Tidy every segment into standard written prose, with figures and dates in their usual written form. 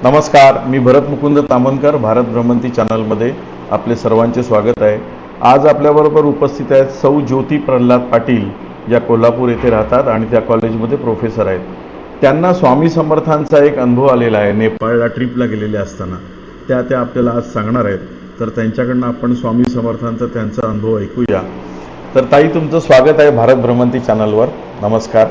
नमस्कार, मी भरत मुकुंद तामनकर. भारत भ्रमंती चॅनलमध्ये आपले सर्वांचे स्वागत आहे. आज आपल्याबरोबर उपस्थित आहेत सौ ज्योती प्रल्हाद पाटील, ज्या कोल्हापूर येथे राहतात आणि त्या कॉलेजमध्ये प्रोफेसर आहेत. त्यांना स्वामी समर्थांचा एक अनुभव आलेला आहे. नेपाळला ट्रिपला गेलेले असताना त्या आपल्याला आज सांगणार आहेत. तर त्यांच्याकडनं आपण स्वामी समर्थांचा त्यांचा अनुभव ऐकूया. तर ताई, तुमचं स्वागत आहे भारत भ्रमंती चॅनलवर. नमस्कार.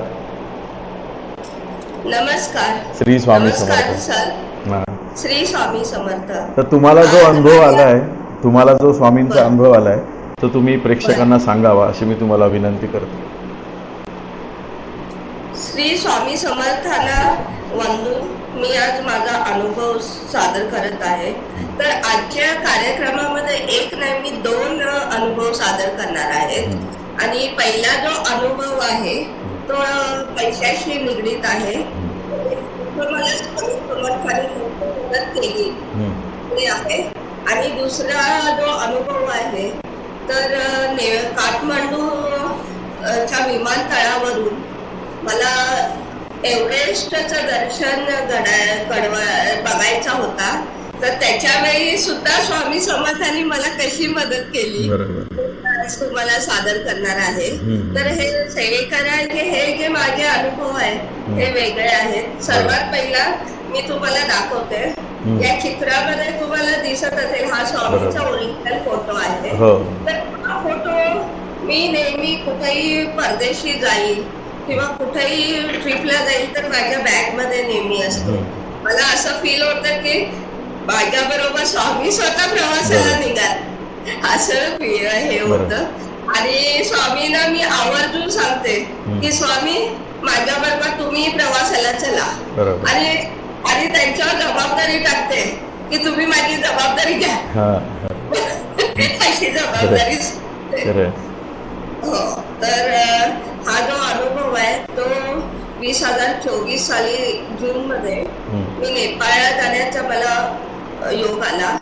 नमस्कार. श्री स्वामी नमस्कार समर्थ. सर. हां. श्री स्वामी समर्थ. तर तुम्हाला जो आज अनुभव माझ्या- आला आहे, तुम्हाला जो स्वामींचा बरं. अनुभव आला आहे, तो तुम्ही प्रेक्षकांना सांगावा अशी मी तुम्हाला विनंती करतो. श्री स्वामी समर्थांना वंदून मी आज माझा अनुभव सादर करत आहे. तर आजच्या कार्यक्रमामध्ये एक नाही, मी दोन अनुभव सादर करणार आहेत. आणि पहिला जो अनुभव आहे तो पैशाशी निगडीत आहे. तो मला स्वामी समर्थांनी मदत केली ते आहे. आणि दुसरा जो अनुभव आहे तर काठमांडू च्या विमानतळावरून मला एव्हरेस्टचं दर्शन बघायचा होता. तर त्याच्यावेळी सुद्धा स्वामी समर्थांनी मला कशी मदत केली आज तुम्हाला सादर करणार आहे. तर हे सेवेकरांचे हे जे माझे अनुभव आहेत हे वेगळे आहेत. सर्वात पहिला मी तुम्हाला दाखवते. या चित्रामध्ये तुम्हाला दिसत असेल हा स्वामीचा ओरिजिनल फोटो आहे. तर हा फोटो मी नेहमी कुठेही परदेशी जाईल किंवा कुठेही ट्रिपला जाईल तर माझ्या बॅग मध्ये नेहमी असतो. मला असं फील होतं की माझ्या बरोबर स्वामी स्वतः प्रवासाला निघाल असं हे होतं. आणि स्वामींना मी आवर्जून सांगते की स्वामी माझ्या बरोबर तुम्ही प्रवासाला चला. आणि त्यांच्यावर जबाबदारी टाकते की तुम्ही माझी जबाबदारी घ्या. अशी जबाबदारी. हो. तर हा जो अनुभव आहे तो 2024 साली जून मध्ये मी नेपाळला जाण्याचा मला योग आला.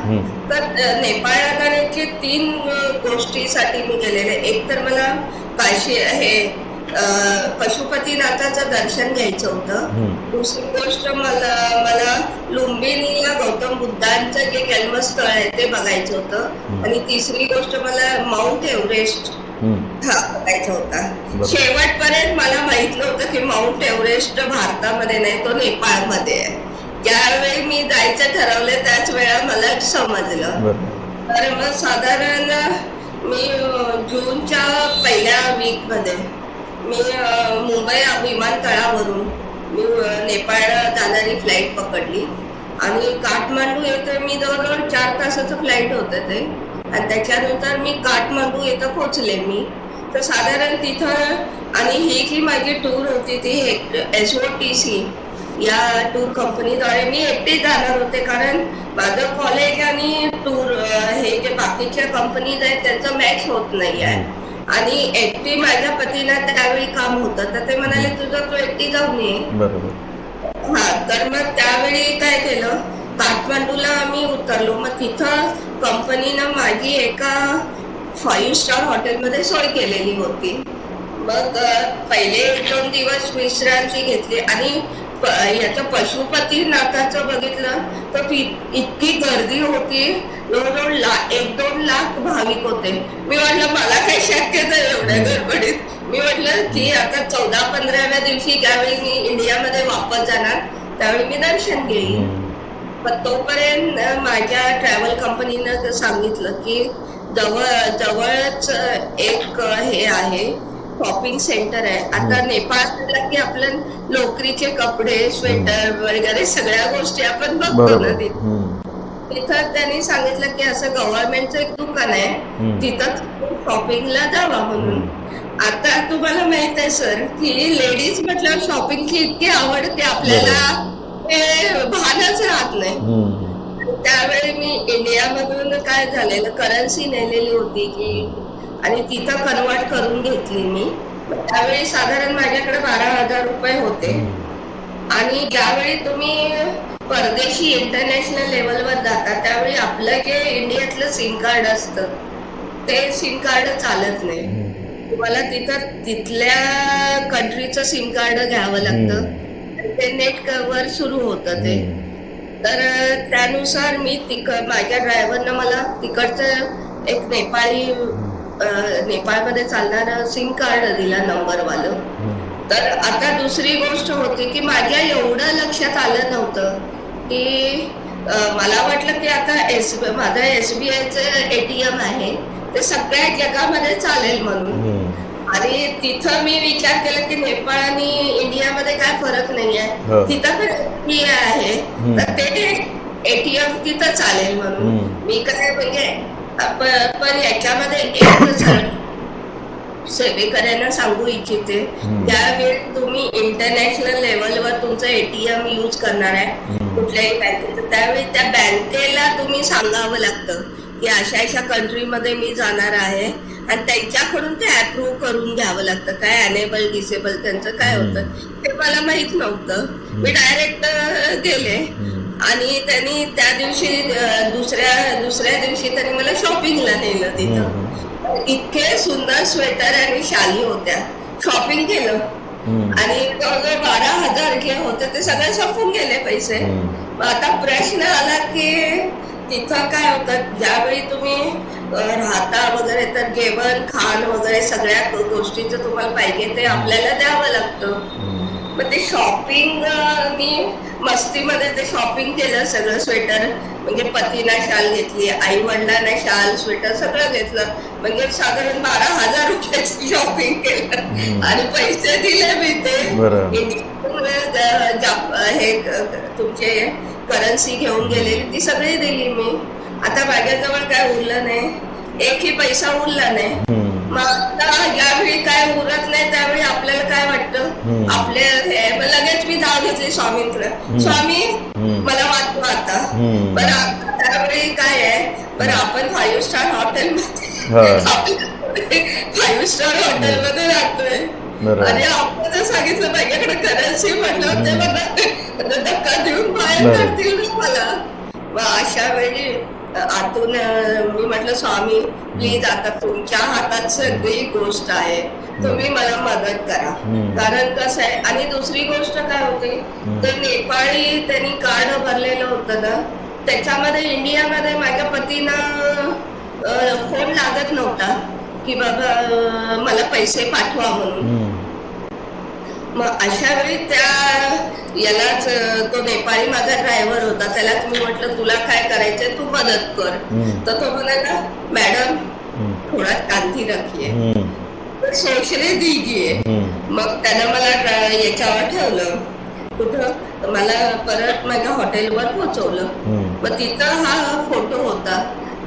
तर नेपाळला जाण्याचे 3 गोष्टीसाठी मी गेलेले. एक तर मला काशी हे पशुपतीनाथाचं दर्शन घ्यायचं होतं. दुसरी गोष्ट मला लुंबिनी या गौतम बुद्धांचं जे जन्मस्थळ आहे ते बघायचं होतं. आणि तिसरी गोष्ट मला माउंट एव्हरेस्ट बघायचा होता. शेवटपर्यंत मला माहित नव्हतं की माउंट एव्हरेस्ट भारतामध्ये नाही, तो नेपाळमध्ये आहे. ज्यावेळी मी जायचं ठरवलं त्याच वेळा मला समजलं. तर मग साधारण मी जूनच्या पहिल्या वीक मध्ये मी मुंबई विमानतळावरून मी नेपाळला जाणारी फ्लाईट पकडली. आणि काठमांडू येथे मी जवळजवळ 4 तासाचं फ्लाईट होतं ते. आणि त्याच्यानंतर मी काठमांडू येथे पोहोचले मी. तर साधारण तिथं आणि ही जी माझी टूर होती ती SOTC या टूर कंपनीद्वारे मी एकटी जाणार होते. कारण माझं कॉलेज आणि टूर हे जे बाकीच्या कंपनीज आहेत त्यांचं मॅच होत नाही आहे. आणि एकटी माझ्या पतीला त्यावेळी काम होतं तर ते म्हणाले तुझं तू एकटी जाऊन ये. तर मग त्यावेळी काय केलं, काठमांडूला आम्ही उतरलो. मग तिथं कंपनीनं माझी एका 5 स्टार हॉटेलमध्ये सोय केलेली होती. मग पहिले 1-2 दिवस विश्रांती घेतली. आणि याचं पशुपतीनाथाचं बघितलं तर इतकी गर्दी होती. जवळजवळ 1-2 लाख भाविक होते. मी म्हटलं मला काही शक्य नाही एवढ्या गडबडीत. मी म्हटलं की आता 14-15व्या दिवशी ज्यावेळी मी इंडियामध्ये वापस जाणार त्यावेळी मी दर्शन घेईन. पण तोपर्यंत माझ्या ट्रॅव्हल कंपनीनं सांगितलं की जवळच एक हे आहे शॉपिंग सेंटर आहे. आता नेपाळ की आपल्या लोकरीचे कपडे, स्वेटर वगैरे सगळ्या गोष्टी आपण बघतो ना तिथं त्यांनी सांगितलं की असं गव्हर्नमेंटचं एक दुकान आहे तिथं शॉपिंगला जावा म्हणून. आता तुम्हाला माहित आहे सर की लेडीज म्हटल्यावर शॉपिंगची इतकी आवडते आपल्याला ते भानच राहत नाही. त्यावेळी मी इंडियामधून काय झालेलं करन्सी नेलेली होती की आणि तिथं कन्वर्ट करून घेतली मी. त्यावेळी साधारण माझ्याकडे 12,000 रुपये होते. आणि ज्यावेळी तुम्ही परदेशी इंटरनॅशनल लेवलवर जाता त्यावेळी आपलं जे इंडियातलं सिम कार्ड असतं ते सिम कार्ड चालत नाही. तुम्हाला तिथल्या कंट्रीचं सिम कार्ड घ्यावं लागतं. ते नेट वर सुरू होतं ते. तर त्यानुसार मी माझ्या ड्रायव्हरनं मला तिकडचं एक नेपाळमध्ये चालणारं सिम कार्ड दिला नंबरवालं. तर आता दुसरी गोष्ट होती की माझ्या एवढं लक्षात आलं नव्हतं की मला वाटलं की आता माझं SBIचं ATM आहे ते सगळ्या जगामध्ये चालेल म्हणून. आणि तिथं मी विचार केला की नेपाळ आणि इंडियामध्ये काय फरक नाही आहे, तिथं पण SBI आहे तर ते ATM तिथं चालेल म्हणून. मी काय म्हणजे पण याच्यामध्ये एक सेवेकऱ्यांना सांगू इच्छिते, त्यावेळी तुम्ही इंटरनॅशनल लेवलवर तुमचं ATM यूज करणार आहे कुठल्याही बँकेचं, त्यावेळी त्या बँकेला तुम्ही सांगावं लागतं की अशा अशा कंट्रीमध्ये मी जाणार आहे आणि त्यांच्याकडून ते अप्रूव्ह करून घ्यावं लागतं. काय अनेबल डिसेबल त्यांचं काय होतं ते मला माहित नव्हतं. मी डायरेक्ट गेले आणि त्यांनी त्या दिवशी दुसऱ्या दिवशी त्यांनी मला शॉपिंगला नेलं. तिथं इतके सुंदर स्वेटर आणि शाली होत्या. शॉपिंग केलं आणि 12,000 जे होते ते सगळे संपून गेले पैसे. आता प्रश्न आला की तिथं काय होतं, ज्यावेळी तुम्ही राहता वगैरे तर जेवण खाण वगैरे सगळ्या गोष्टीचं तुम्हाला पाहिजे ते आपल्याला द्यावं लागतं. मग ते शॉपिंग मी मस्तीमध्ये ते शॉपिंग केलं सगळं. स्वेटर म्हणजे पतीला शाल घेतली, आई वडिलांना शाल स्वेटर सगळं घेतलं. म्हणजे साधारण 12,000 रुपयाची शॉपिंग केलं आणि पैसे दिले मी ते. हे तुमचे करन्सी घेऊन गेलेली ती सगळी दिली मी. आता माझ्याजवळ काय उरलं नाही, एकही पैसा उरला नाही. मग आता ज्यावेळी काय उरत नाही त्यावेळी आपल्याला काय वाटतं, लगेच मी धाव घेतली स्वामींकडे, स्वामी मला वाचवा आता. बरं आता त्यावेळी काय आहे, बरं आपण 5 स्टार हॉटेलमध्ये 5 स्टार हॉटेलमध्ये राहतोय आणि आपण जर सांगितलं माझ्याकडे करन्सी म्हटलं ते मला धक्का देऊन बाहेर काढतील मला. मग अशा वेळी आतून मी म्हटलं स्वामी प्लीज आता तुमच्या हातात सगळी गोष्ट आहे, तुम्ही मला मदत करा. कारण कसं आहे, आणि दुसरी गोष्ट काय होती, ते नेपाळी त्यांनी कार्ड भरलेलं होतं ना, त्याच्यामध्ये इंडियामध्ये माझ्या पतीनं फोन लागत नव्हता की बाबा मला पैसे पाठवा म्हणून. मग अशा वेळी यालाच तो नेपाळी माझा ड्रायव्हर होता, त्यालाच मी म्हटलं तुला काय करायचंय तू मदत कर. तर तो म्हणाला मॅडम थोडा शांती रखिये, सोचने दीजिये. मग त्यानं मला याच्यावर ठेवलं, कुठं मला परत माझ्या हॉटेलवर पोहोचवलं. मग तिथं हा फोटो होता.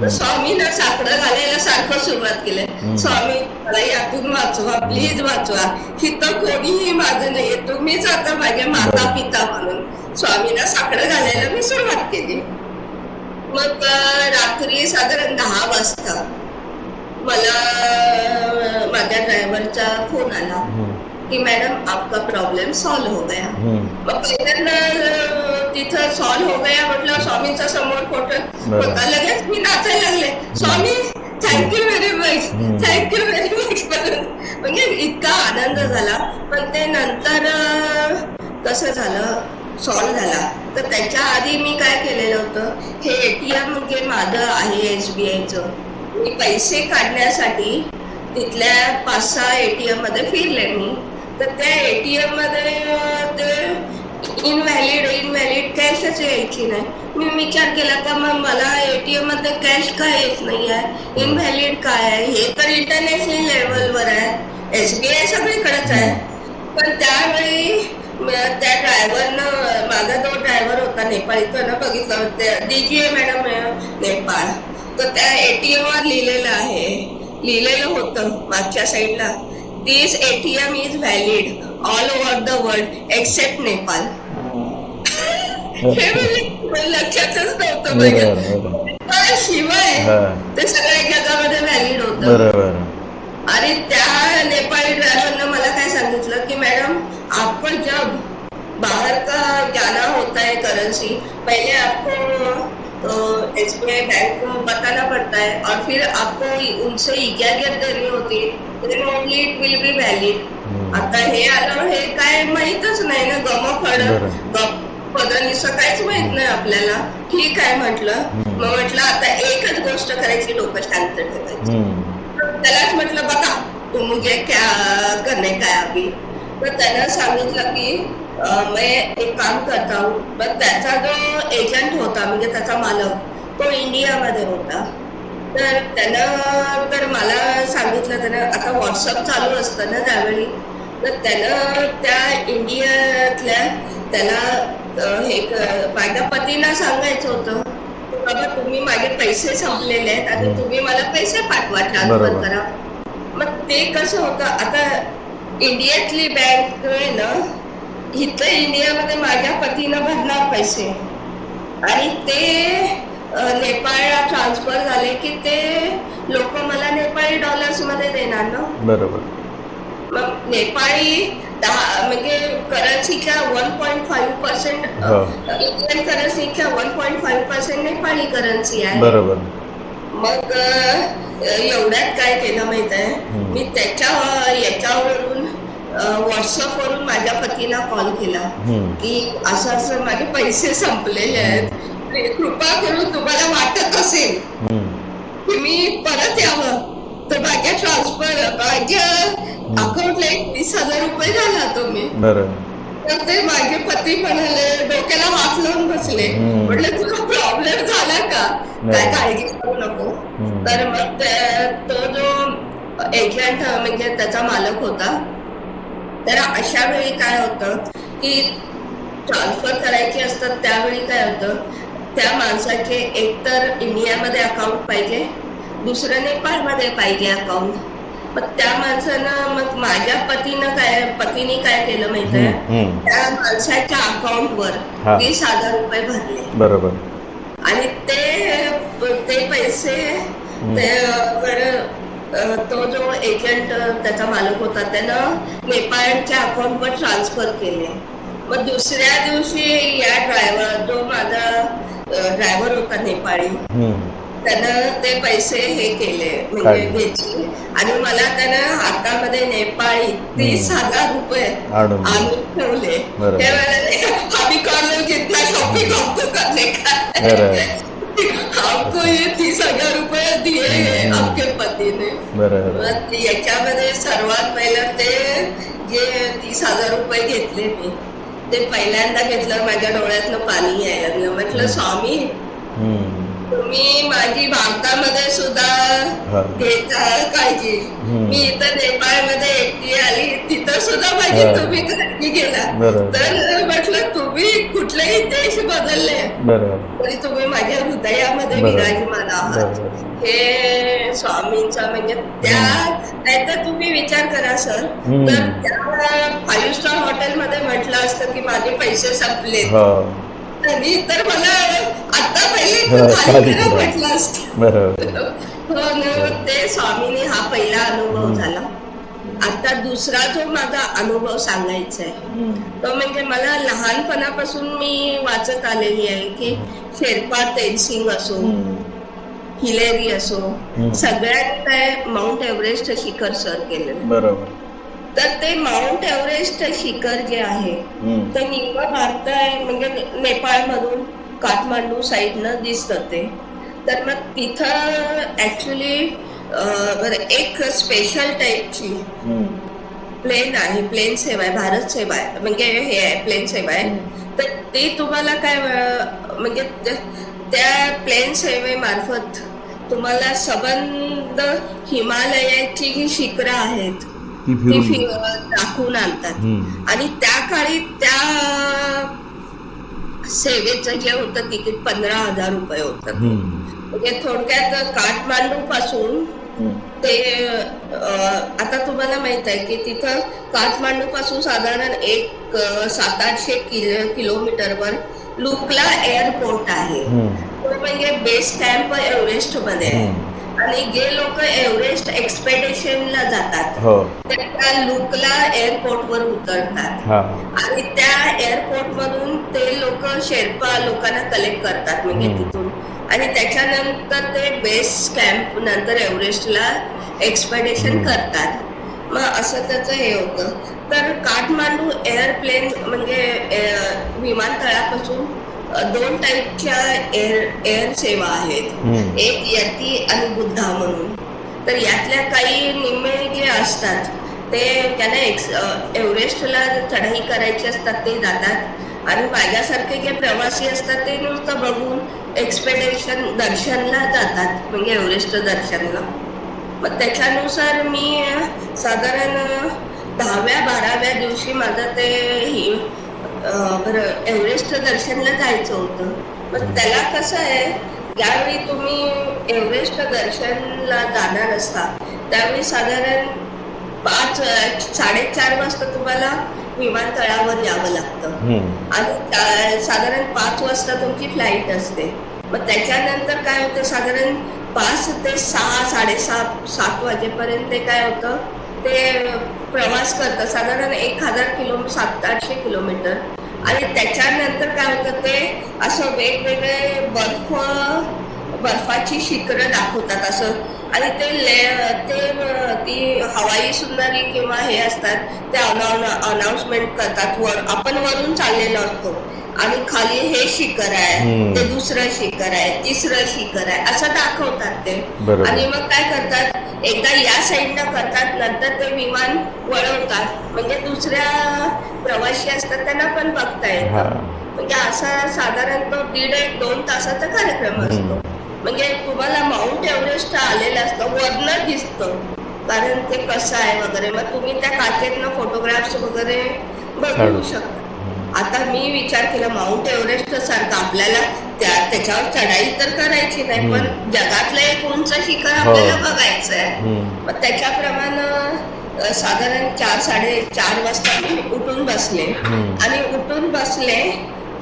स्वामींना साकडं घालायला सारखं सुरुवात केलं, स्वामी मला यातून वाचवा प्लीज वाचवा, इथं कोणीही माझं नाहीये, तुम्हीच आता माझ्या माता पिता म्हणून स्वामींना साकडं घालायला मी सुरुवात केली. मग रात्री साधारण 10 वाजता मला माझ्या ड्रायव्हरचा फोन आला की मॅडम आपका प्रॉब्लेम सॉल्व हो गया. मग पहिल्यांदा तिथं सॉल्व हो गया म्हटलं, स्वामींचा समोर फोटो होता, लगेच मी नाचायला लागले, Swami thank you very much, thank you very much. म्हणजे इतका आनंद झाला. पण ते नंतर कसं झालं, सॉल्व झाला. तर त्याच्या आधी मी काय केलेलं होतं, हे ATM म्हणजे माझं आहे SBIचं, मी पैसे काढण्यासाठी तिथल्या 5-6 ATM मध्ये फिरले मी. तर त्या ATM मध्ये ते इनव्हॅलिड कॅशच यायची नाही. मी विचार केला का मग मला ATM मध्ये कॅश काय येत नाही आहे, इनव्हॅलिड काय आहे, हे तर इंटरनॅशनल लेवलवर आहे, SBI सगळीकडेच आहे. पण त्यावेळी त्या ड्रायव्हरनं, माझा जो ड्रायव्हर होता नेपाळी, त्यानं बघितलं DGA मॅडम नेपाळ, तर त्या ATM वर लिहिलेलं होतं मागच्या साईडला, दिस ATM is valid all over the world accept Nepal. हे लक्षातच नव्हतं शिवाय ते सगळ्या जगामध्ये व्हॅलिड होतं. आणि त्या नेपाळी ड्रायव्हरनं मला काय सांगितलं की मॅडम आपको जब बाहर का जाना होता है करेंसी, पहले आपको SBI बैंक को बताना पड़ता है और फिर आपको उनसे इजाजत देनी होती है, then only it will be valid. आता हे आलं, हे काय माहीतच नाही ना, पदानिसं काहीच माहित नाही आपल्याला. ठीक आहे म्हटलं. मग म्हटलं आता एकच गोष्ट करायची, डोकं शांत ठेवायचं. त्यालाच म्हटलं बघा तू मुझे क्या करने का है अभी. तर त्यानं सांगितलं की मैं एक काम करता हूँ. पण त्याचा जो एजंट होता म्हणजे त्याचा मालक तो इंडियामध्ये होता. तर त्यानं तर मला सांगितलं, त्यानं आता व्हॉट्सअप चालू असतं ना त्यावेळी, तर त्यानं त्या इंडियातल्या त्याला माझ्या पतीला सांगायचं होतं की बाबा तुम्ही माझे पैसे संपलेले आहेत आणि तुम्ही मला पैसे पाठवा, ट्रान्सफर बरोबर. करा. मग ते कसं होतं, आता इंडियातली बँक आहे ना, इथं इंडियामध्ये माझ्या पतीनं भरणार पैसे आणि ते नेपाळला ट्रान्सफर झाले की ते लोक मला नेपाळी डॉलर्स मध्ये देणार ना. बरोबर. मग नेपाळी म्हणजे करन्सीच्या 1.5% हो. इंडियन करन्सीच्या 1.5% नेपाळी करन्सी आहे. बरोबर. मग एवढ्यात काय केलं माहित आहे, मी त्याच्या याच्यावरून व्हॉट्सअपवरून माझ्या पतीला कॉल केला की असं असं माझे पैसे संपलेले आहेत, कृपा करून तुम्हाला वाटत असेल की मी परत यावं तर माझ्या माझ्या अकाउंटला 30,000 रुपये झाला तो मी. तर ते माझे पती म्हणाले, डोक्याला हात लावून बसले. म्हटलं तुला प्रॉब्लेम झाला का, काय काळजी करू नको. तर मग तो जो एजंट म्हणजे त्याचा मालक होता, तर अशा वेळी काय होतं की ट्रान्सफर करायचे असतात त्यावेळी काय होतं, त्या माणसाचे एकतर इंडियामध्ये अकाउंट पाहिजे, दुसरं नेपाळमध्ये पाहिजे अकाउंट. मग त्या माणसानं मग माझ्या पतीने काय केलं माहित आहे, त्या माणसाच्या अकाउंटवर 20,000 रुपये भरले. बरोबर. आणि ते पैसे तो जो एजंट त्याचा मालक होता त्यानं नेपाळच्या अकाउंटवर ट्रान्सफर केले. मग दुसऱ्या दिवशी या जो माझा ड्रायव्हर होता नेपाळी, त्यानं ते पैसे हे केले म्हणजे घेतले आणि मला त्यानं हातामध्ये नेपाळी 30,000 रुपये आणून ठेवले. त्यावेळेला आम्ही कॉलेज घेतला, शॉपिंग हमको करने का हमको ये 30,000 रुपये दिए आपके पतीने. याच्यामध्ये सर्वात पहिलं ते जे 30,000 रुपये घेतले मी, ते पहिल्यांदा घेतलं माझ्या डोळ्यातनं पाणी यायला लागलं. म्हटलं स्वामी तुम्ही माझी भारतामध्ये सुद्धा घेता काळजी, मी इथं नेपाळमध्ये एकटी आली तिथं सुद्धा माझी तुम्ही काळजी घेला. तर म्हटलं तुम्ही कुठलेही देश बदलले तरी तुम्ही माझ्या हृदयामध्ये विराजमान आहात. हे स्वामींचा म्हणजे त्या नाहीतर तुम्ही विचार करा सर, तर त्या 5 स्टार हॉटेलमध्ये म्हटलं असतं की माझे पैसे संपले आणि तर मला आता पहिले म्हटलं असतं. ते स्वामीने हा पहिला अनुभव झाला. आता दुसरा जो माझा अनुभव सांगायचा आहे तो म्हणजे मला लहानपणापासून मी वाचत आलेली आहे की शेर्पा तेनसिंग असो, हिलेरी असो, सगळ्यांनी काय माउंट एव्हरेस्ट शिखर सर केलेलं. बरोबर. तर ते माउंट एव्हरेस्ट शिखर जे आहे ते निम्न भारत आहे म्हणजे नेपाळमधून काठमांडू साईडनं दिसतं ते. तर मग तिथं ऍक्च्युली एक स्पेशल टाईपची प्लेन आहे, प्लेन सेवा आहे, भारत सेवा आहे म्हणजे हे आहे प्लेन सेवा आहे. तर ते तुम्हाला काय म्हणजे त्या प्लेन सेवेमार्फत तुम्हाला सबंध हिमालयाची जी शिखरं आहेत ती दाखवून आणतात. आणि त्या काळी त्या सेवेचं जे होतं तिकीट 15,000 रुपये होतं. म्हणजे थोडक्यात काठमांडू पासून ते आता तुम्हाला माहित आहे की तिथं काठमांडू पासून साधारण 700-800 किलोमीटरवर लुकला एअरपोर्ट आहे. म्हणजे बेस कॅम्प एव्हरेस्ट मध्ये आहे आणि जे लोक एव्हरेस्ट एक्सपेडिशनला जातात ते त्या लुकला एअरपोर्ट वर उतरतात आणि त्या एअरपोर्ट मधून ते लोक शेर्पा लोकांना कलेक्ट करतात म्हणजे तिथून, आणि त्याच्यानंतर ते बेस कॅम्प नंतर एव्हरेस्टला एक्सपेडिशन करतात. मग असं त्याचं हे होतं. तर काठमांडू एअरप्लेन म्हणजे विमानतळापासून दोन टाईपच्या एअर सेवा आहेत. हम्म. एक यती आणि बुद्धा म्हणून. तर यातल्या काही निम्मे जे असतात ते त्यांना एव्हरेस्टला चढाई करायची असतात ते जातात, आणि माझ्यासारखे जे प्रवासी असतात ते नुसतं बघून एक्सपेडिशन दर्शनला जातात, म्हणजे एव्हरेस्ट दर्शनला. मग त्याच्यानुसार मी साधारण 10व्या-12व्या दिवशी माझं ते बरं एव्हरेस्ट दर्शनला जायचं होतं. मग त्याला कसं आहे, ज्यावेळी तुम्ही एव्हरेस्ट दर्शनला जाणार असता त्यावेळी साधारण 4:30 वाजता तुम्हाला विमानतळावर यावं लागतं, हम्म. आणि साधारण 5 वाजता तुमची फ्लाईट असते. मग त्याच्यानंतर काय होतं, साधारण 5 ते 6, 6:30-7 वाजेपर्यंत ते काय होतं, ते प्रवास करतं साधारण 700-800 किलोमीटर. आणि त्याच्यानंतर काय होतं, ते असं वेगवेगळे बर्फाची शिखरं दाखवतात असं. आणि ती हवाई सुंदरी किंवा हे असतात ते अनाउन्समेंट करतात, आपण वरून चाललेलो असतो आणि खाली हे शिखर आहे, ते दुसरं शिखर आहे, तिसरं शिखर आहे, असं दाखवतात ते. बरोबर. आणि मग काय करतात, एकदा या साईडनं करतात, नंतर ते विमान वळवतात, म्हणजे दुसऱ्या प्रवासी असतात त्यांना पण बघता हा. येतं. म्हणजे असा साधारण तो 1.5-2 तासाचा कार्यक्रम असतो. म्हणजे तुम्हाला माउंट एव्हरेस्ट आलेलं असतं, वरनं दिसतं, कारण ते कसं आहे वगैरे. मग तुम्ही त्या काचेतनं फोटोग्राफ्स वगैरे बघू काढू. शकता. आता मी विचार केला, माउंट एव्हरेस्ट सारखं आपल्याला त्याच्यावर चढाई तर करायची नाही, पण जगातलं एक उंच शिखर आपल्याला बघायचं आहे. मग त्याच्याप्रमाणे साधारण 4-4:30 वाजता मी उठून बसले, आणि उठून बसले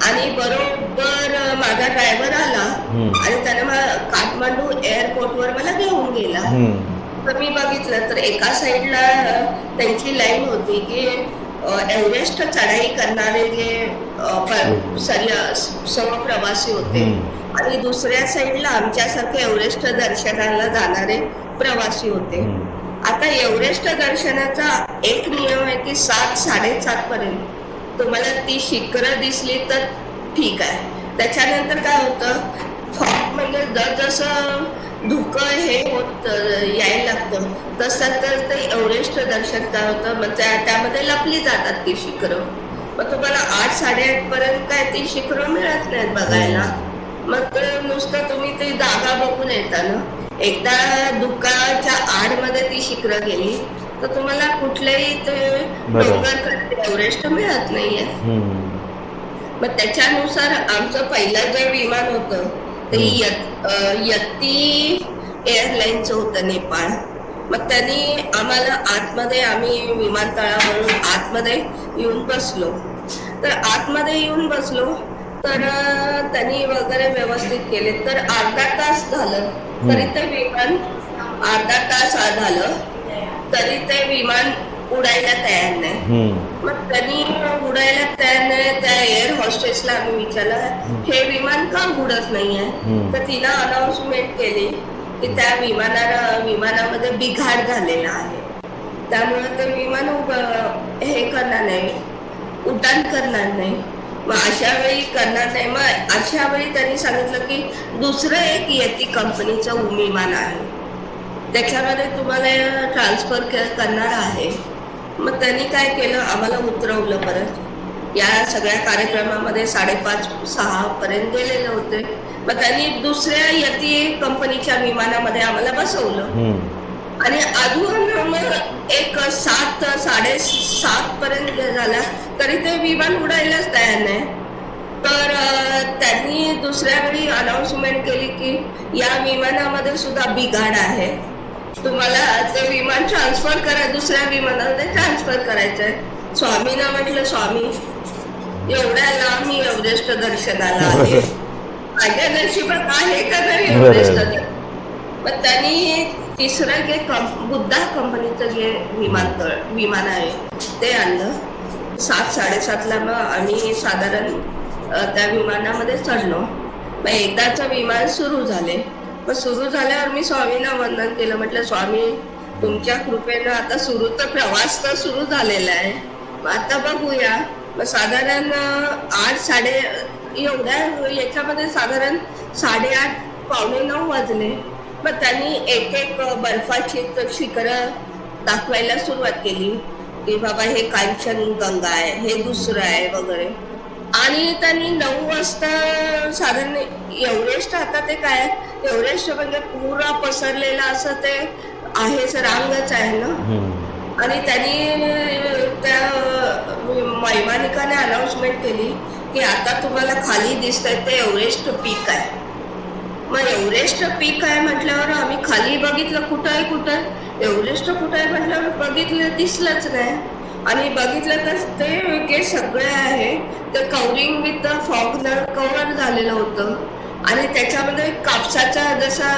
आणि बरोबर माझा ड्रायव्हर आला आणि त्याने काठमांडू एअरपोर्टवर मला घेऊन गेला. तर मी बघितलं तर एका साईडला त्यांची लाईन होती की एव्हरेस्ट चढाई करणारे जे सर्व प्रवासी होते, आणि दुसऱ्या साईडला आमच्यासारखे एव्हरेस्ट दर्शनाला जाणारे प्रवासी होते. आता एव्हरेस्ट दर्शनाचा एक नियम आहे की 7-7:30 पर्यंत तुम्हाला ती शिखरं दिसली तर ठीक आहे. त्याच्यानंतर काय होतं, फॉग म्हणजे जसं धुकं हे होत यायला लागतं तसं तर ते एव्हरेस्ट दर्शन काय होतं, मग त्यामध्ये लपली जातात ती शिखरं. मग तुम्हाला 8-8:30 पर्यंत काय ती शिखरं मिळत नाहीत बघायला. मग नुसतं तुम्ही ती जागा बघून येता ना. एकदा धुक्याच्या आडमध्ये ती शिखरं गेली तर तुम्हाला कुठलेही ते डोंगर एव्हरेस्ट मिळत नाहीये. मग त्याच्यानुसार आमचं पहिलं जे विमान होतं ते यती एअरलाईनचं होतं, नेपाळ. मग त्यांनी आम्हाला आतमध्ये, आम्ही विमानतळावरून आतमध्ये येऊन बसलो. तर आतमध्ये येऊन बसलो तर त्यांनी वगैरे व्यवस्थित केले. तर अर्धा तास झालं तरी ते विमान, अर्धा तास झालं तरी ते विमान उडायला तयार नाही. मग त्यांनी उडायला तयार नाही, त्या एअर हॉस्टेसला आम्ही विचारलं हे विमान का उडत नाहीये. तर तिनं अनाउन्समेंट केली की त्या विमानामध्ये बिघाड झालेला आहे, त्यामुळे ते विमान हे करणार नाही, उड्डाण करणार नाही. मग अशा वेळी करणार नाही. मग अशा वेळी त्यांनी सांगितलं की दुसरं एक यती कंपनीचं विमान आहे, त्याच्यामध्ये तुम्हाला ट्रान्सफर करणार आहे. मग त्यांनी काय केलं, आम्हाला उतरवलं परत. या सगळ्या कार्यक्रमामध्ये 5:30-6 पर्यंत गेलेले होते. मग त्यांनी दुसऱ्या यती कंपनीच्या विमानामध्ये आम्हाला बसवलं, आणि अजून एक 7-7:30 पर्यंत झाला तरी ते विमान उडायलाच तयार नाही. तर त्यांनी दुसऱ्या वेळी अनाउन्समेंट केली की या विमानामध्ये सुद्धा बिघाड आहे, तुम्हाला ते विमान ट्रान्सफर करा, दुसऱ्या विमानामध्ये ट्रान्सफर करायचंय. स्वामींना म्हटलं, स्वामी एवढ्या लांब मी एव्हरेस्ट दर्शनाला आले, माझ्या नशिबात आहे का नाही एव्हरेस्ट. मग त्यांनी तिसरं जे बुद्धा कंपनीचं जे विमान आहे ते आणलं. 7-7:30 मग आम्ही साधारण त्या विमानामध्ये चढलो. मग एकदाचं विमान सुरू झाले. मग सुरू झाल्यावर मी स्वामींना वंदन केलं, म्हटलं स्वामी तुमच्या कृपेनं आता सुरू तर प्रवास तर सुरू झालेला आहे. मग आता बघूया. मग साधारण 8 साडे एवढ्या याच्यामध्ये साधारण 8:30 पावणे 9 वाजले. मग त्यांनी एक एक बर्फाची शिखरं दाखवायला सुरुवात केली की बाबा हे कांचनगंगा आहे, हे दुसरं आहे वगैरे. आणि त्यांनी 9 वाजता साधारण एव्हरेस्ट, आता ते काय एव्हरेस्ट म्हणजे पुरा पसरलेला असं ते आहेच, रांगच आहे ना. आणि त्यांनी त्या वैमानिकाने अनाउन्समेंट केली की आता तुम्हाला खाली दिसतंय ते एव्हरेस्ट पीक आहे. मग एव्हरेस्ट पीक आहे म्हटल्यावर आम्ही खाली बघितलं, कुठं आहे कुठं एव्हरेस्ट कुठं आहे म्हटल्यावर बघितलं, दिसलंच नाही. आणि बघितलं तर ते सगळे आहे ते कव्हरिंग विथ फॉगनं कव्हर झालेलं होतं. आणि त्याच्यामध्ये कापसाचा जसा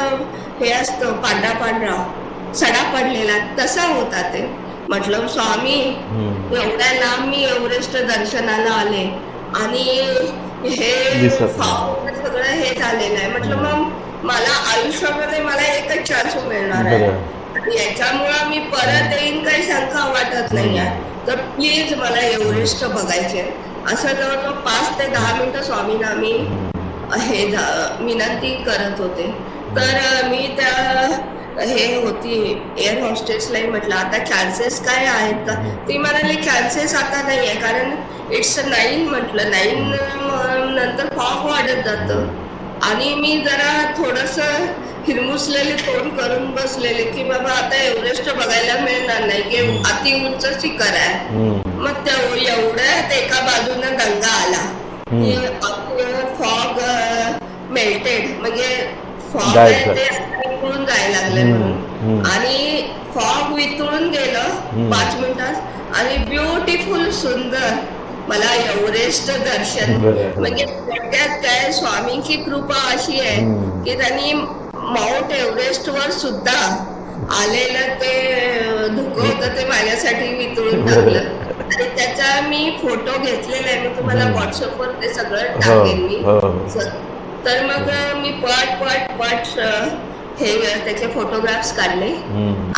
हे असतं पांढरा पांढरा सडा पडलेला तसा होता ते. म्हटलं स्वामी एवढ्या लांब मी एव्हरेस्ट दर्शनाला आले आणि हे फॉग सगळं हे झालेलं आहे. म्हटलं मग मला आयुष्यामध्ये मला एकच चान्स मिळणार आहे, याच्यामुळं मी परत येईन काही शंका वाटत नाही आहे. तर प्लीज मला एव्हरेस्ट बघायचे. असं जवळजवळ 5 ते 10 मिनिटं स्वामींना मी हे विनंती करत होते. तर मी त्या हे होती एअर हॉस्टेसलाही म्हटलं आता चान्सेस काय आहेत का. ती म्हणाली चान्सेस आता नाही आहे, कारण इट्स 9 म्हटलं. 9 नंतर फॉग वाढत जातं. आणि मी जरा थोडंसं हिरमुसलेले तोंड करून बसलेले की बाबा आता एव्हरेस्ट बघायला मिळणार नाही की अति उंच शिखर आहे. मग एवढ्यात एका बाजूनं गंगा आला की फॉग मेल्टेड, म्हणजे फॉग आहे ते वितळून जायला लागले म्हणून. आणि फॉग वितळून गेलं 5 मिनिटात आणि ब्युटिफुल सुंदर मला एव्हरेस्ट दर्शन. म्हणजे थोडक्यात काय स्वामींची कृपा अशी आहे की त्यांनी माउंट एव्हरेस्ट वर सुद्धा आलेलं ते धुकं होतं ते माझ्यासाठी वितळून टाकलं. आणि त्याचा मी फोटो घेतलेला आहे, मी तुम्हाला व्हॉट्सअपवर ते सगळं टाकेन मी. तर मग मी पट हे त्याचे फोटोग्राफ्स काढले.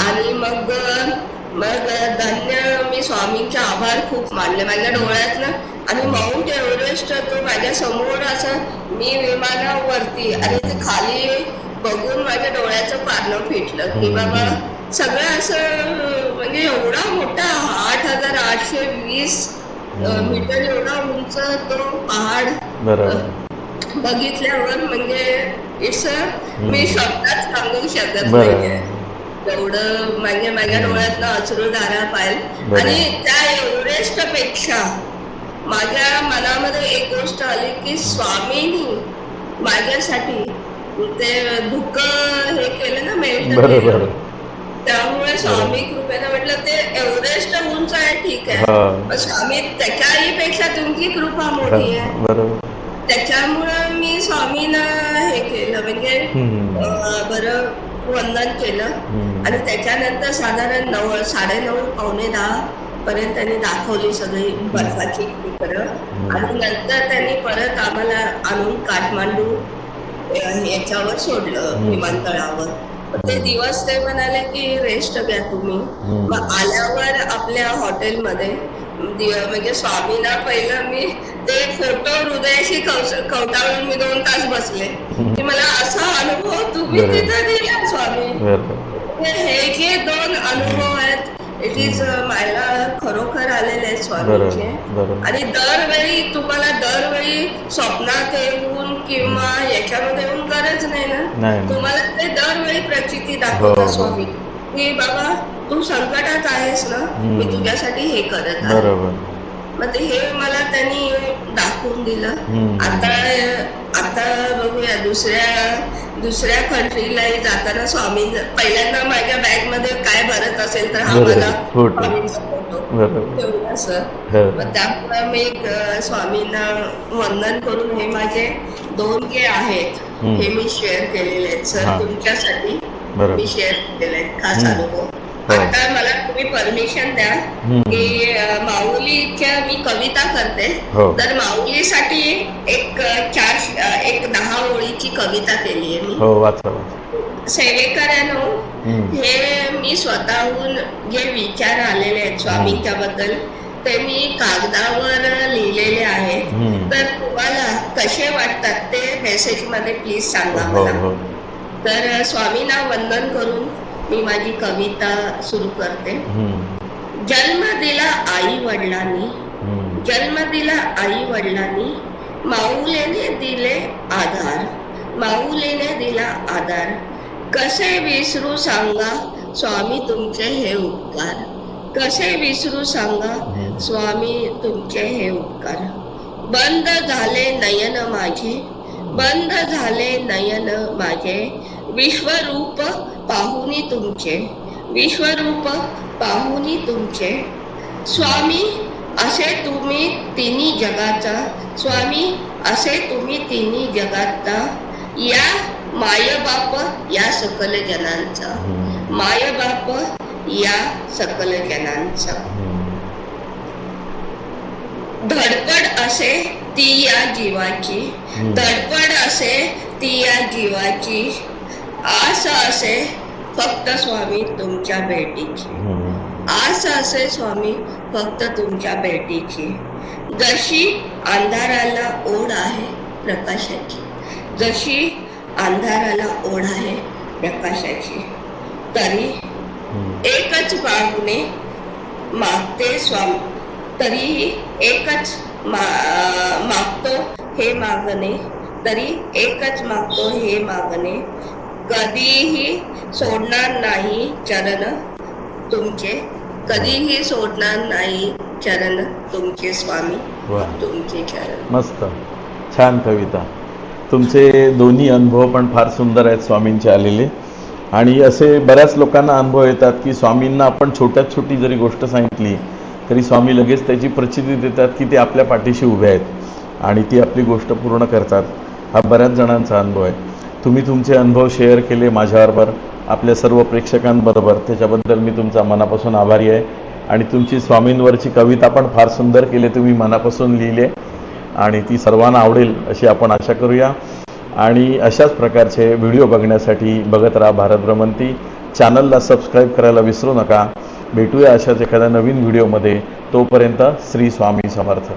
आणि मग धन्य मी स्वामींचे आभार खूप मानले माझ्या डोळ्यातनं. आणि माउंट एव्हरेस्ट तो माझ्या समोर असं मी विमानावरती आणि ते खाली बघून माझ्या डोळ्याचं पारणं फिटलं की बाबा सगळं असं म्हणजे एवढा मोठा 8,820 मीटर एवढा उंच तो पहाड बघितल्यावर म्हणजे इट्स मी शब्दात सांगू शकत नाहीये. एवढं माझ्या डोळ्यातनं अश्रुधारा पाहिजे. आणि त्या एव्हरेस्ट पेक्षा माझ्या मनामध्ये एक गोष्ट आली की स्वामींनी माझ्यासाठी ते धुकं हे केलं ना, मेल्ट केलं. त्यामुळे स्वामी कृपेनं म्हटलं ते एव्हरेस्ट उंच आहे ठीक आहे, स्वामी त्याच्याही पेक्षा तुमची कृपा मोठी आहे. त्याच्यामुळं मी स्वामींना हे केलं, म्हणजे बरं वंदन केलं. आणि त्याच्यानंतर साधारण 9, 9:30 पावणे 10 पर्यंत त्यांनी दाखवली सगळी बर्फाची शिखरं. आणि नंतर त्यांनी परत आम्हाला आणून काठमांडू याच्यावर सोडलं विमानतळावर. ते दिवस ते म्हणाले की रेस्ट घ्या तुम्ही. मग आल्यावर आपल्या हॉटेलमध्ये म्हणजे स्वामींना पहिलं मी ते फोटो हृदयाशी कवटाळून मी 2 तास बसले की मला असा अनुभव तुम्ही तिथं दिला स्वामी. हे जे 2 अनुभव आहेत इट इज मला खरोखर आलेले आहेत स्वामींचे. आणि दरवेळी तुम्हाला स्वप्नात येऊन किंवा याच्यामध्ये येऊन गरज नाही ना, तुम्हाला ते दरवेळी प्रचिती दाखवतात स्वामी की बाबा तू संकटात आहेस ना, मी तुझ्यासाठी हे करत आहे. मग ते हे मला त्यांनी दाखवून दिलं. आता बघूया दुसऱ्या कंट्रीलाही जाताना स्वामी पहिल्यांदा माझ्या बॅग मध्ये काय भरत असेल तर हा मला फोटो असं. मग त्यामुळे मी स्वामींना वंदन करून हे माझे 2 जे आहेत हे मी शेअर केलेले आहेत सर, तुमच्यासाठी मी शेअर केलेले आहेत खास अनुभव. आता मला तुम्ही परमिशन द्या की माऊलीच्या मी कविता करते. तर माऊलीसाठी एक 10 ओळीची कविता केली आहे मी. सेवेकऱ्यानो, हम्म. हे मी स्वतःहून जे विचार आलेले आहेत स्वामींच्या बद्दल ते मी कागदावर लिहिलेले आहेत. हम्म. तर तुम्हाला कसे वाटतात ते मेसेज मध्ये प्लीज सांगा हो मला. हो. तर स्वामींना वंदन करून मी माझी कविता सुरू करते. हम्म. जन्म दिला आई वडिलांनी, हम्म. जन्म दिला आई वडिलांनी, माऊलीने दिले आधार, माऊलीने दिला आधार. कसे विसरू सांगा स्वामी तुमचे हे उपकार, कसे विसरू सांगा स्वामी तुमचे हे उपकार. बंद झाले नयन माझे, बंद झाले नयन माझे, विश्वरूप पाहुनी तुमचे, विश्वरूप पाहुनी तुमचे. स्वामी असे तुम्ही तिन्ही जगाचा, स्वामी असे तुम्ही तिन्ही जगाचा, या मायबाप या सकल जनांचा, मायबाप या सकल जनांचा. धडपड असे ती या जीवाची, धडपड असे ती या जीवाची, आस असे फक्त स्वामी तुमच्या भेटीची, आस असे स्वामी फक्त तुमच्या भेटीची. जशी अंधाराला ओढ आहे प्रकाशाची, जशी अंधाराला ओढ आहे प्रकाशाची, तरी एकच मागणे मागते स्वामी, तरीही एकच मागतो हे मागणे, तरी एकच मागतो हे मागणे. कधीही सोडणार नाही चरण तुमचे, कधीही सोडणार नाही चरण तुमचे स्वामी, तुमचे चरण. मस्त, छान कविता. तुमचे दोन्ही अनुभव पण फार सुंदर आहेत स्वामींचे आलेले. आणि असे बऱ्याच लोकांना अनुभव येतात की स्वामींना आपण छोट्यात छोटी जरी गोष्ट सांगितली तरी स्वामी लगेच त्याची प्रचिती देतात की ते आपल्या पाठीशी उभे आहेत आणि ती आपली गोष्ट पूर्ण करतात. हा बऱ्याच जणांचा अनुभव आहे. तुम्ही तुमचे अनुभव शेअर केले माझ्याबरोबर, आपल्या सर्व प्रेक्षकांबरोबर, त्याच्याबद्दल मी तुमचा मनापासून आभारी आहे. आणि तुमची स्वामींवरची कविता पण फार सुंदर केली, तुम्ही मनापासून लिहिले आणि ती सर्वांना आवडेल अशी आपण आशा करूया. आणि अशाच प्रकारचे व्हिडिओ बघण्यासाठी बघत राहा भारत भ्रमंती. चॅनलला सबस्क्राईब करायला विसरू नका. भेटूया अशाच एखाद्या नवीन व्हिडिओमध्ये. तोपर्यंत श्री स्वामी समर्थ.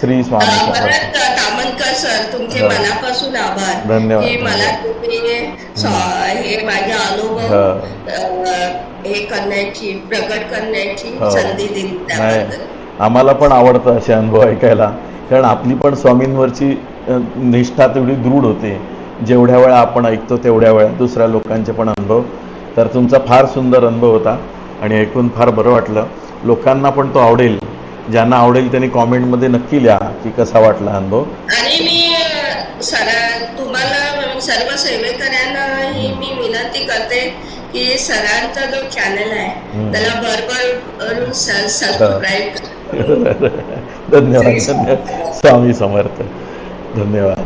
श्री स्वामी समर्थ. भरत तामणकर सर, तुमचे मनापासून आभार. धन्यवाद. की मला तुम्ही हे माझे अनुभव हे करण्याची, प्रकट करण्याची संधी दिली त्याबद्दल. आम्हाला पण आवडतं असे अनुभव ऐकायला, कारण आपली पण स्वामींवरची निष्ठा तेवढी दृढ होते जेवढ्या वेळा आपण ऐकतो तेवढ्या वेळा दुसऱ्या लोकांचे पण अनुभव. तर तुमचा फार सुंदर अनुभव होता आणि ऐकून फार बरं वाटलं. लोकांना पण तो आवडेल. ज्यांना आवडेल त्यांनी कॉमेंटमध्ये नक्की लिहा की कसा वाटला अनुभव. आणि मी तुम्हाला सर्व सेवेकऱ्यांनाही मी विनंती करते की सरांचा जो चॅनल आहे त्याला भरभरून सबस्क्राईब. धन्यवाद. स्वामी समर्थ. धन्यवाद.